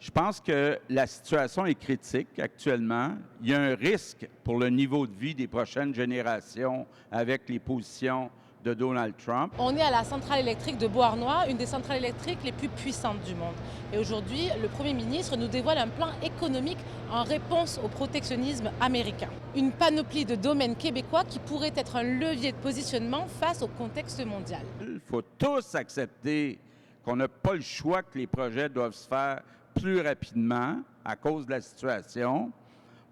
Je pense que la situation est critique actuellement. Il y a un risque pour le niveau de vie des prochaines générations avec les positions de Donald Trump. On est à la centrale électrique de Beauharnois, une des centrales électriques les plus puissantes du monde. Et aujourd'hui, le Premier ministre nous dévoile un plan économique en réponse au protectionnisme américain. Une panoplie de domaines québécois qui pourrait être un levier de positionnement face au contexte mondial. Il faut tous accepter qu'on n'a pas le choix, que les projets doivent se faire plus rapidement à cause de la situation.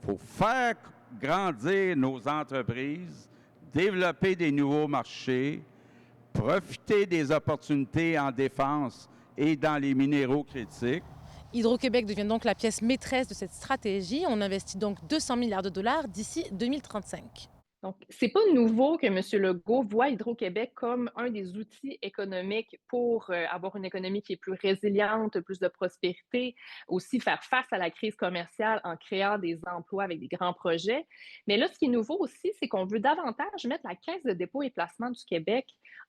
Il faut faire grandir nos entreprises, développer des nouveaux marchés, profiter des opportunités en défense et dans les minéraux critiques. Hydro-Québec devient donc la pièce maîtresse de cette stratégie. On investit donc 200 milliards de dollars d'ici 2035. Donc, c'est pas nouveau que M. Legault voit Hydro-Québec comme un des outils économiques pour avoir une économie qui est plus résiliente, plus de prospérité, aussi faire face à la crise commerciale en créant des emplois avec des grands projets. Mais là, ce qui est nouveau aussi, c'est qu'on veut davantage mettre la Caisse de dépôt et placement du Québec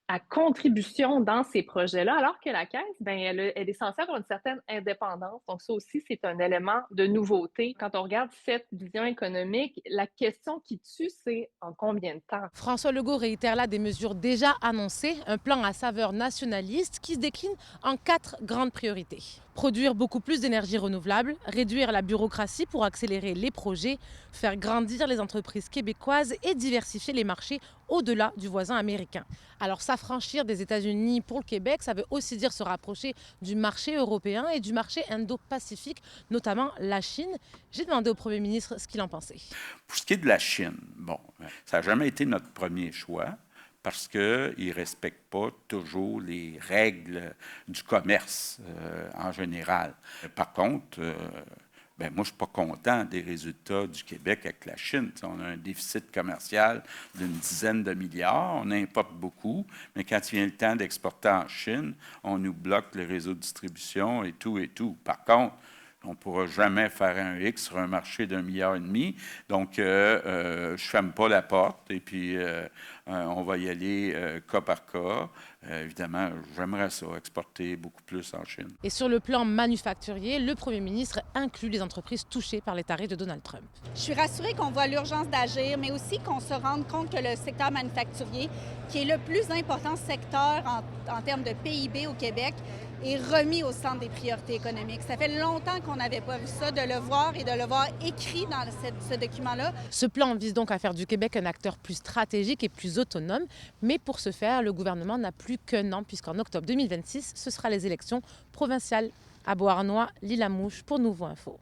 à contribution dans ces projets-là, alors que la Caisse, ben, elle est censée avoir une certaine indépendance. Donc, ça aussi, c'est un élément de nouveauté. Quand on regarde cette vision économique, la question qui tue, c'est en combien de temps? François Legault réitère là des mesures déjà annoncées, un plan à saveur nationaliste qui se décline en 4 grandes priorités. Produire beaucoup plus d'énergie renouvelable, réduire la bureaucratie pour accélérer les projets, faire grandir les entreprises québécoises et diversifier les marchés au-delà du voisin américain. Alors s'affranchir des États-Unis pour le Québec, ça veut aussi dire se rapprocher du marché européen et du marché Indo-Pacifique, notamment la Chine. J'ai demandé au Premier ministre ce qu'il en pensait. Pour ce qui est de la Chine, bon, ça n'a jamais été notre premier choix parce qu'ils ne respectent pas toujours les règles du commerce en général. Par contre, moi, je ne suis pas content des résultats du Québec avec la Chine. T'sais, on a un déficit commercial d'une dizaine de milliards, on importe beaucoup, mais quand il vient le temps d'exporter en Chine, on nous bloque le réseau de distribution et tout et tout. Par contre, on ne pourra jamais faire un X sur un marché d'1,5 milliard. Donc, je ne ferme pas la porte et puis on va y aller cas par cas. Évidemment, j'aimerais ça, exporter beaucoup plus en Chine. Et sur le plan manufacturier, le Premier ministre inclut les entreprises touchées par les tarifs de Donald Trump. Je suis rassurée qu'on voit l'urgence d'agir, mais aussi qu'on se rende compte que le secteur manufacturier, qui est le plus important secteur en termes de PIB au Québec, est remis au centre des priorités économiques. Ça fait longtemps qu'on n'avait pas vu ça, de le voir et de le voir écrit dans ce document-là. Ce plan vise donc à faire du Québec un acteur plus stratégique et plus autonome. Mais pour ce faire, le gouvernement n'a plus qu'un an, puisqu'en octobre 2026, ce sera les élections provinciales. À Beauharnois, Lila Mouche pour Nouveau Info.